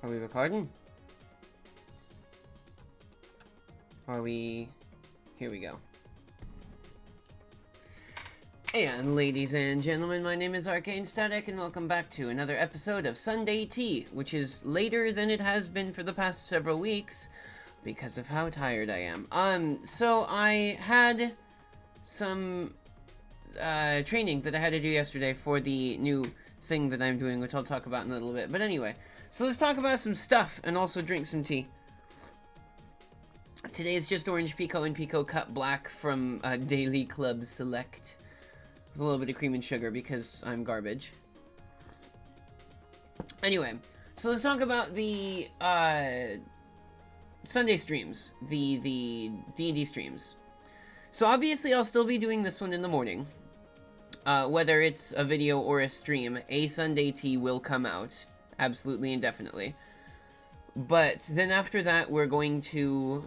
Are we recording? Are we... Here we go. And ladies and gentlemen, my name is Arcane Static, and welcome back to another episode of Sunday Tea, which is later than it has been for the past several weeks, because of how tired I am. So I had some training that I had to do yesterday for the new thing that I'm doing, which I'll talk about in a little bit. But anyway, so let's talk about some stuff and also drink some tea. Today's just orange Pico and Pico Cut Black from Daily Club Select. With a little bit of cream and sugar because I'm garbage. Anyway, so let's talk about the Sunday streams, the D&D streams. So obviously I'll still be doing this one in the morning. Whether it's a video or a stream, a Sunday Tea will come out. Absolutely and definitely. But then after that, we're going to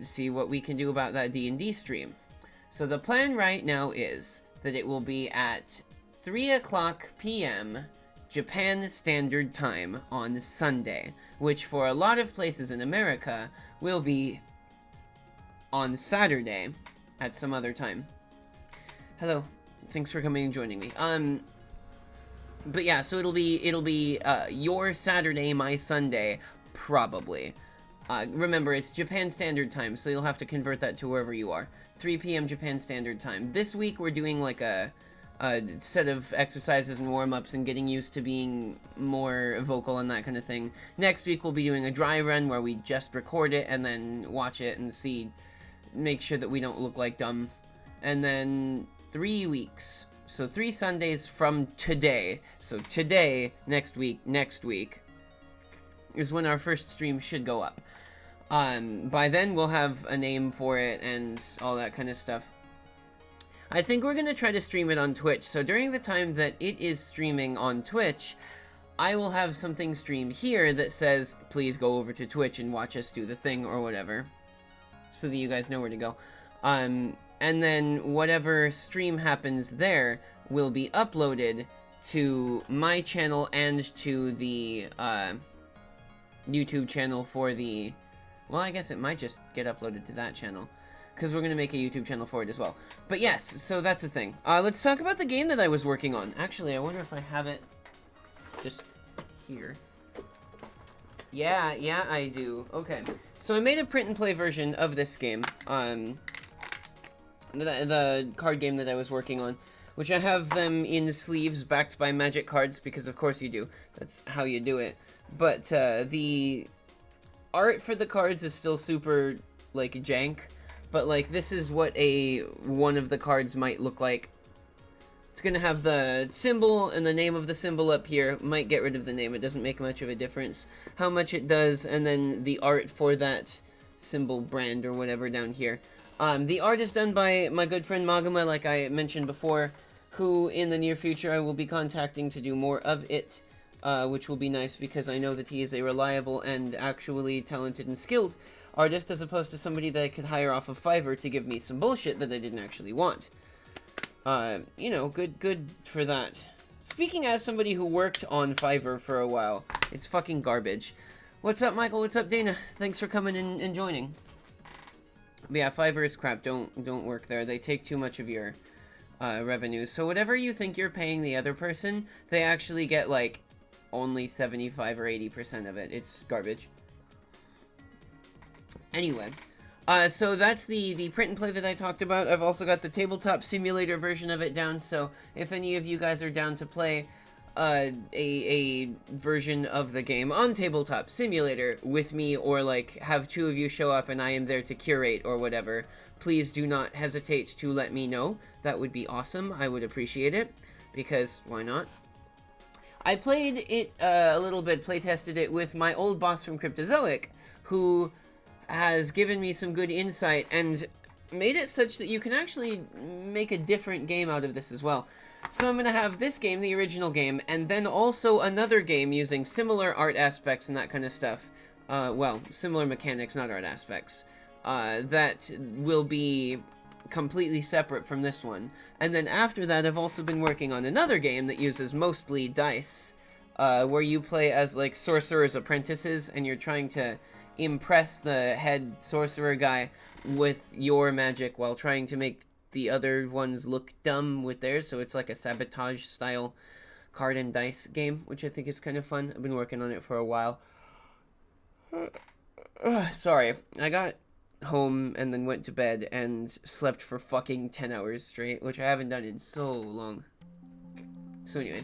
see what we can do about that D&D stream. So the plan right now is that it will be at 3 o'clock p.m. Japan Standard Time on Sunday, which for a lot of places in America will be on Saturday at some other time. Hello, thanks for coming and joining me. But yeah, so it'll be your Saturday, my Sunday, probably. Remember, it's Japan Standard Time, so you'll have to convert that to wherever you are. 3 p.m. Japan Standard Time. This week we're doing like a set of exercises and warm-ups and getting used to being more vocal and that kind of thing. Next week we'll be doing a dry run where we just record it and then watch it and make sure that we don't look like dumb. And then 3 weeks. So 3 Sundays from today. So today, next week is when our first stream should go up. By then we'll have a name for it and all that kind of stuff. I think we're gonna try to stream it on Twitch, so during the time that it is streaming on Twitch, I will have something stream here that says, please go over to Twitch and watch us do the thing or whatever, so that you guys know where to go. And then whatever stream happens there will be uploaded to my channel and to the, YouTube channel for the... Well, I guess it might just get uploaded to that channel, because we're going to make a YouTube channel for it as well. But yes, so that's the thing. Let's talk about the game that I was working on. Actually, I wonder if I have it just here. Yeah, I do. Okay. So I made a print and play version of this game. The card game that I was working on, which I have them in sleeves backed by magic cards, because of course you do. That's how you do it. But the art for the cards is still super, like, jank. But, like, this is what one of the cards might look like. It's gonna have the symbol and the name of the symbol up here. Might get rid of the name, it doesn't make much of a difference how much it does. And then the art for that symbol brand or whatever down here. The art is done by my good friend Maguma, like I mentioned before, who in the near future I will be contacting to do more of it. Which will be nice because I know that he is a reliable and actually talented and skilled artist, as opposed to somebody that I could hire off of Fiverr to give me some bullshit that I didn't actually want. You know, good for that. Speaking as somebody who worked on Fiverr for a while, it's fucking garbage. What's up, Michael? What's up, Dana? Thanks for coming in and joining. But yeah, Fiverr is crap. Don't work there. They take too much of your revenue. So whatever you think you're paying the other person, they actually get, like, only 75 or 80% of it. It's garbage. Anyway, so that's the print and play that I talked about. I've also got the tabletop simulator version of it down, so if any of you guys are down to play a version of the game on tabletop simulator with me, or like have 2 of you show up and I am there to curate or whatever, please do not hesitate to let me know. That would be awesome. I would appreciate it, because why not? I played it a little bit, playtested it with my old boss from Cryptozoic, who has given me some good insight and made it such that you can actually make a different game out of this as well. So I'm going to have this game, the original game, and then also another game using similar art aspects and that kind of stuff. Well, similar mechanics, not art aspects. That will be completely separate from this one. And then after that, I've also been working on another game that uses mostly dice, where you play as, like, sorcerer's apprentices, and you're trying to impress the head sorcerer guy with your magic while trying to make the other ones look dumb with theirs. So it's like a sabotage style card and dice game, which I think is kind of fun. I've been working on it for a while. Sorry, I got home and then went to bed and slept for fucking 10 hours straight, which I haven't done in so long. So anyway,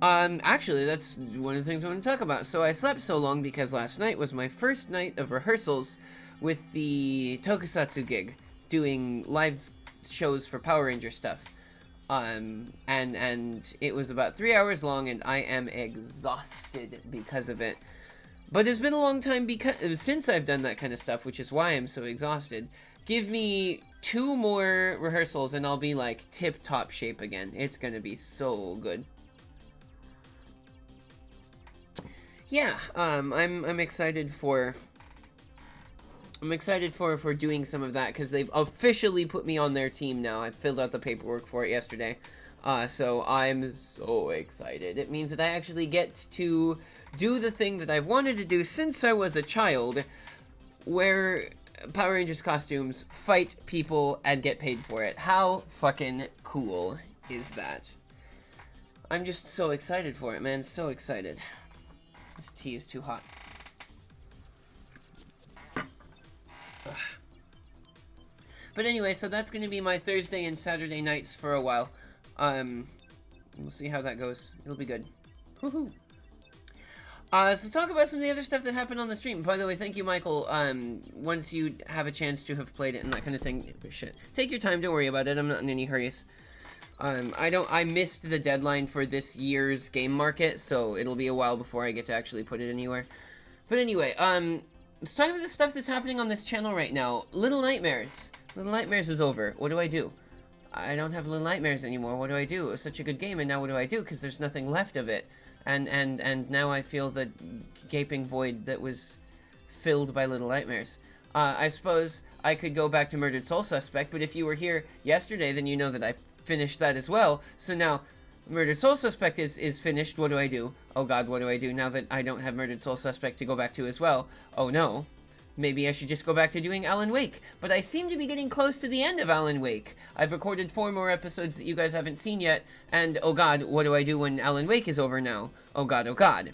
actually, that's one of the things I want to talk about. So I slept so long because last night was my first night of rehearsals with the Tokusatsu gig, doing live shows for Power Ranger stuff. And it was about 3 hours long, and I am exhausted because of it. But it's been a long time since I've done that kind of stuff, which is why I'm so exhausted. Give me 2 more rehearsals and I'll be like tip-top shape again. It's gonna be so good. Yeah, I'm excited for doing some of that, because they've officially put me on their team now. I filled out the paperwork for it yesterday. So I'm so excited. It means that I actually get to do the thing that I've wanted to do since I was a child, wear Power Rangers costumes, fight people, and get paid for it. How fucking cool is that? I'm just so excited for it, man. So excited. This tea is too hot. Ugh. But anyway, so that's going to be my Thursday and Saturday nights for a while. We'll see how that goes. It'll be good. Woohoo! So talk about some of the other stuff that happened on the stream. By the way, thank you, Michael. Once you have a chance to have played it and that kind of thing, shit, take your time. Don't worry about it. I'm not in any hurries. I missed the deadline for this year's game market, so it'll be a while before I get to actually put it anywhere. But anyway, let's talk about the stuff that's happening on this channel right now. Little Nightmares. Little Nightmares is over. What do I do? I don't have Little Nightmares anymore. What do I do? It was such a good game, and now what do I do? Because there's nothing left of it. And now I feel the gaping void that was filled by Little Nightmares. I suppose I could go back to Murdered Soul Suspect, but if you were here yesterday, then you know that I finished that as well. So now Murdered Soul Suspect is finished. What do I do? Oh god, what do I do now that I don't have Murdered Soul Suspect to go back to as well? Oh no. Maybe I should just go back to doing Alan Wake. But I seem to be getting close to the end of Alan Wake. I've recorded 4 more episodes that you guys haven't seen yet. And, oh god, what do I do when Alan Wake is over now? Oh god, oh god.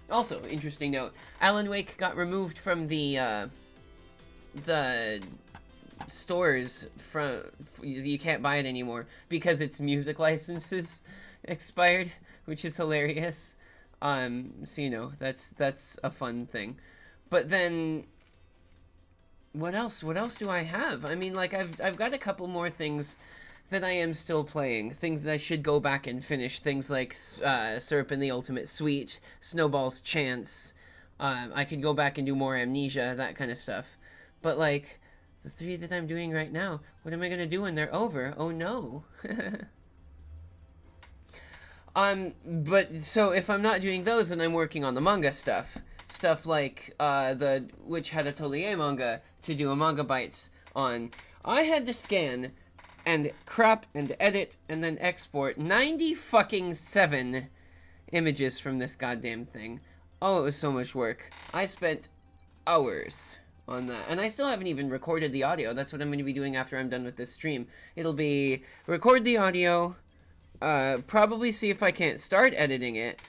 Also, interesting note. Alan Wake got removed from the stores. You can't buy it anymore because its music licenses expired, which is hilarious. So, you know, that's a fun thing. But then, what else? What else do I have? I mean, like, I've got a couple more things that I am still playing. Things that I should go back and finish. Things like Syrup and the Ultimate Sweet, Snowball's Chance. I could go back and do more Amnesia, that kind of stuff. But, like, the 3 that I'm doing right now, what am I going to do when they're over? Oh, no. But, so if I'm not doing those, then I'm working on the manga stuff. Stuff like the Witch Hat Atelier manga to do a Manga Bites on. I had to scan and crop and edit and then export 97 images from this goddamn thing. Oh, it was so much work. I spent hours on that. And I still haven't even recorded the audio. That's what I'm going to be doing after I'm done with this stream. It'll be record the audio, probably see if I can't start editing it,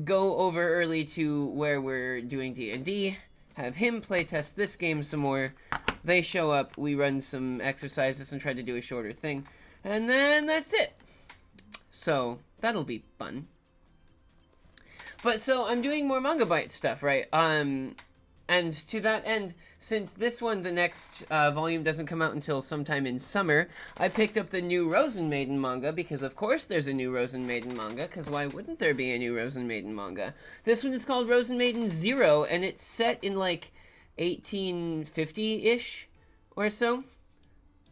go over early to where we're doing D&D, have him playtest this game some more, they show up, we run some exercises and try to do a shorter thing, and then that's it. So, that'll be fun. But so, I'm doing more Manga Byte stuff, right? And to that end, since this one, the next volume doesn't come out until sometime in summer, I picked up the new Rosen Maiden manga, because of course there's a new Rosen Maiden manga, because why wouldn't there be a new Rosen Maiden manga? This one is called Rosen Maiden Zero, and it's set in, like, 1850-ish or so.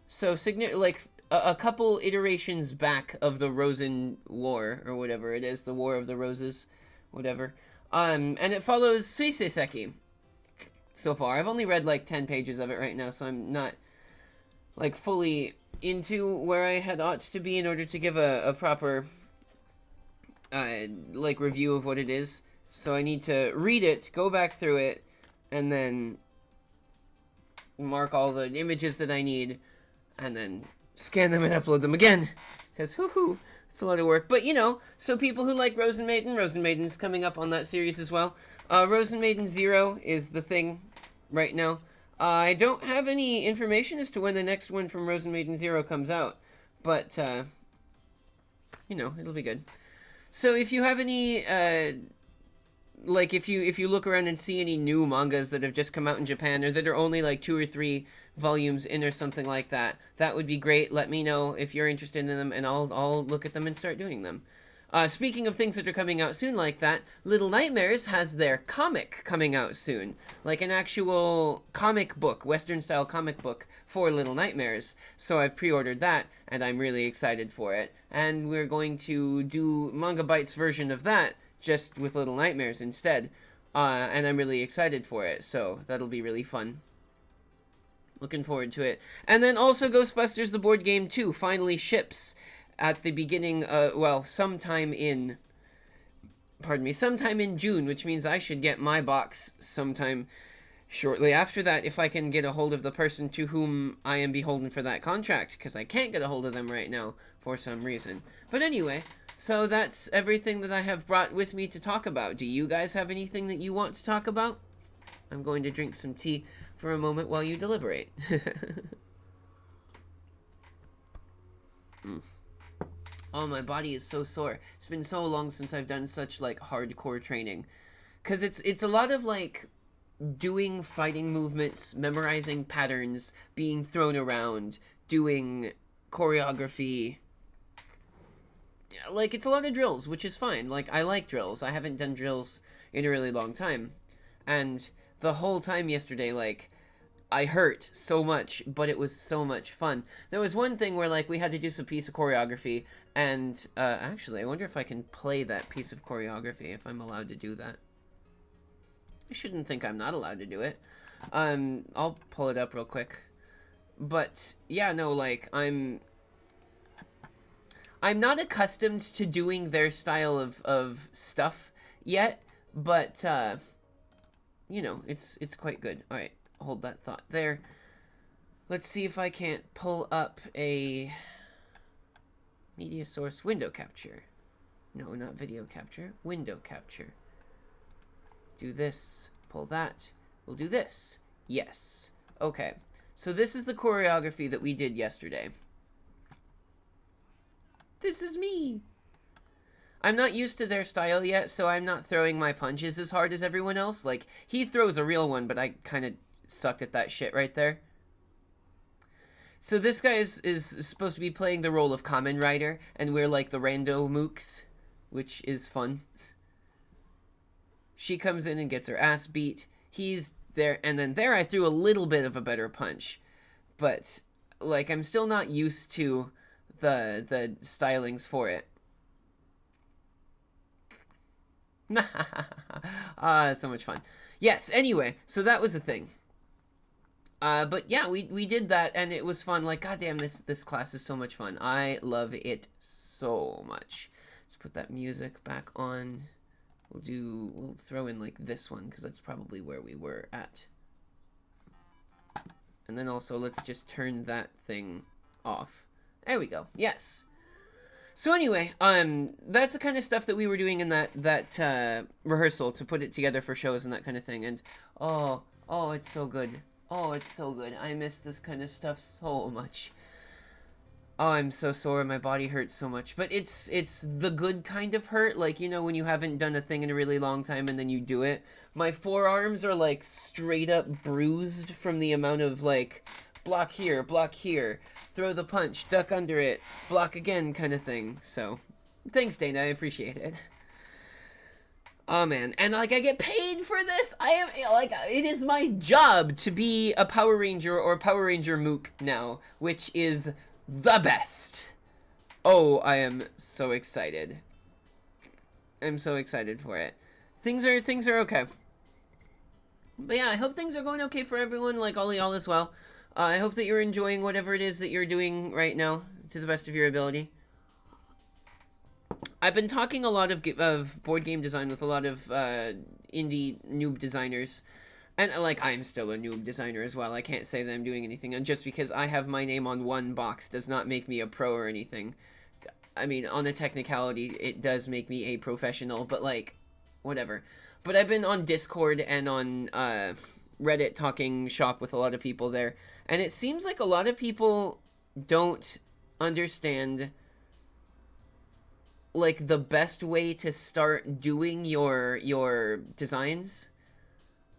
So, like, a couple iterations back of the Rosen War, or whatever it is, the War of the Roses, whatever. And it follows Suisei Seki. So far, I've only read like 10 pages of it right now, so I'm not like fully into where I had ought to be in order to give a proper like review of what it is. So I need to read it, go back through it, and then mark all the images that I need, and then scan them and upload them again. Because whoo-hoo, it's a lot of work. But you know, so people who like Rosen Maiden's coming up on that series as well. Rosen Maiden Zero is the thing right now. I don't have any information as to when the next one from Rosen Maiden Zero comes out, but you know, it'll be good. So if you have any like if you look around and see any new mangas that have just come out in Japan, or that are only like 2 or 3 volumes in or something like that, that would be great. Let me know if you're interested in them, and I'll look at them and start doing them. Speaking of things that are coming out soon like that, Little Nightmares has their comic coming out soon. Like an actual comic book, Western style comic book for Little Nightmares. So I've pre-ordered that, and I'm really excited for it. And we're going to do Manga Bytes version of that, just with Little Nightmares instead. And I'm really excited for it, so that'll be really fun. Looking forward to it. And then also Ghostbusters the Board Game 2 finally ships at the beginning, sometime in June, which means I should get my box sometime shortly after that, if I can get a hold of the person to whom I am beholden for that contract, because I can't get a hold of them right now for some reason. But anyway, so that's everything that I have brought with me to talk about. Do you guys have anything that you want to talk about? I'm going to drink some tea for a moment while you deliberate. Oh, my body is so sore. It's been so long since I've done such, like, hardcore training. Because it's a lot of, like, doing fighting movements, memorizing patterns, being thrown around, doing choreography. Like, it's a lot of drills, which is fine. Like, I like drills. I haven't done drills in a really long time. And the whole time yesterday, like, I hurt so much, but it was so much fun. There was one thing where, like, we had to do some piece of choreography, and, actually, I wonder if I can play that piece of choreography, if I'm allowed to do that. I shouldn't think I'm not allowed to do it. I'll pull it up real quick. But, yeah, no, like, I'm not accustomed to doing their style of stuff yet, but, you know, it's quite good. Alright. Hold that thought there. Let's see if I can't pull up a media source window capture. No, not video capture. Window capture. Do this. Pull that. We'll do this. Yes. Okay. So this is the choreography that we did yesterday. This is me. I'm not used to their style yet, so I'm not throwing my punches as hard as everyone else. Like, he throws a real one, but I kind of sucked at that shit right there. So this guy is supposed to be playing the role of Kamen Rider, and we're like the rando mooks, which is fun. She comes in and gets her ass beat. He's there, and then there I threw a little bit of a better punch. But, like, I'm still not used to the stylings for it. That's so much fun. Yes, anyway, so that was the thing. But yeah, we did that, and it was fun. Like, goddamn, this class is so much fun. I love it so much. Let's put that music back on. We'll throw in, like, this one, because that's probably where we were at. And then also, let's just turn that thing off. There we go. Yes. So anyway, that's the kind of stuff that we were doing in that rehearsal to put it together for shows and that kind of thing. And, oh, it's so good. Oh, it's so good. I miss this kind of stuff so much. Oh, I'm so sore. My body hurts so much. But it's the good kind of hurt. Like, you know, when you haven't done a thing in a really long time and then you do it. My forearms are, like, straight up bruised from the amount of, like, block here, throw the punch, duck under it, block again kind of thing. So, thanks, Dana. I appreciate it. Oh, man. And, like, I get paid for this. I am, like, it is my job to be a Power Ranger or Power Ranger Mook now, which is the best. Oh, I am so excited. I'm so excited for it. Things are okay. But yeah, I hope things are going okay for everyone, like all y'all as well. I hope that you're enjoying whatever it is that you're doing right now to the best of your ability. I've been talking a lot of board game design with a lot of indie noob designers. And, like, I'm still a noob designer as well. I can't say that I'm doing anything. And just because I have my name on one box does not make me a pro or anything. I mean, on a technicality, it does make me a professional, but, like, whatever. But I've been on Discord and on Reddit talking shop with a lot of people there. And it seems like a lot of people don't understand, like, the best way to start doing your designs.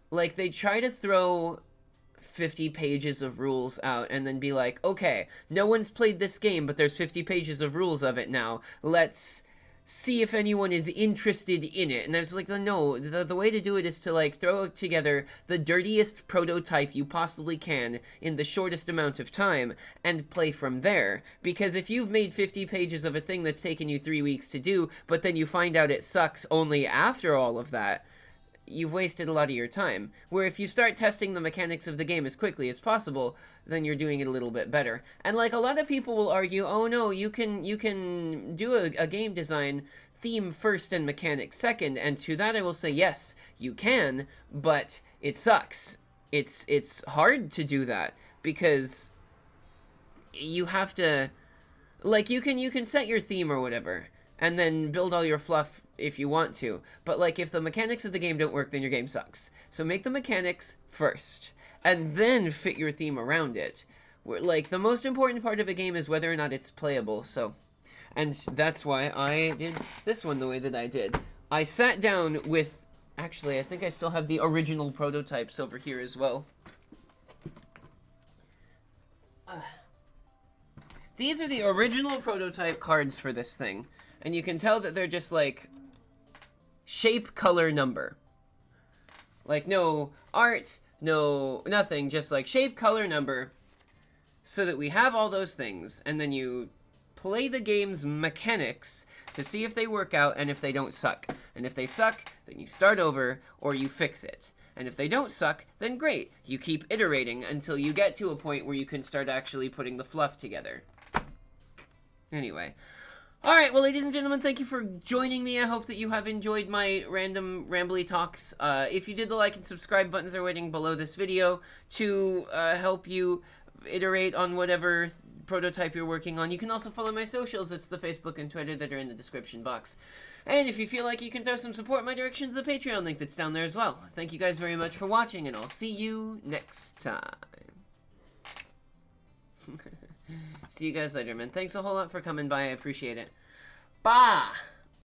Like, they try to throw 50 pages of rules out and then be like, okay, no one's played this game, but there's 50 pages of rules of it now. Let's see if anyone is interested in it. And there's like, no, the way to do it is to, like, throw together the dirtiest prototype you possibly can in the shortest amount of time and play from there. Because if you've made 50 pages of a thing that's taken you 3 weeks to do, but then you find out it sucks only after all of that, you've wasted a lot of your time. Where if you start testing the mechanics of the game as quickly as possible, then you're doing it a little bit better. And, like, a lot of people will argue, oh no, you can do a game design theme first and mechanics second, and to that I will say, yes, you can, but it sucks. It's hard to do that, because you have to, like, you can set your theme or whatever, and then build all your fluff if you want to. But, like, if the mechanics of the game don't work, then your game sucks. So make the mechanics first, and then fit your theme around it. Like, the most important part of a game is whether or not it's playable, so... And that's why I did this one the way that I did. I sat down with... Actually, I think I still have the original prototypes over here as well. These are the original prototype cards for this thing. And you can tell that they're just, like, shape, color, number. Like, no art, no nothing, just, like, shape, color, number. So that we have all those things. And then you play the game's mechanics to see if they work out and if they don't suck. And if they suck, then you start over or you fix it. And if they don't suck, then great. You keep iterating until you get to a point where you can start actually putting the fluff together. Anyway. Alright, well, ladies and gentlemen, thank you for joining me. I hope that you have enjoyed my random rambly talks. If you did, the like and subscribe buttons are waiting below this video to help you iterate on whatever prototype you're working on. You can also follow my socials. It's the Facebook and Twitter that are in the description box. And if you feel like you can throw some support my direction to the Patreon link that's down there as well. Thank you guys very much for watching, and I'll see you next time. See you guys later, man. Thanks a whole lot for coming by. I appreciate it. Bye!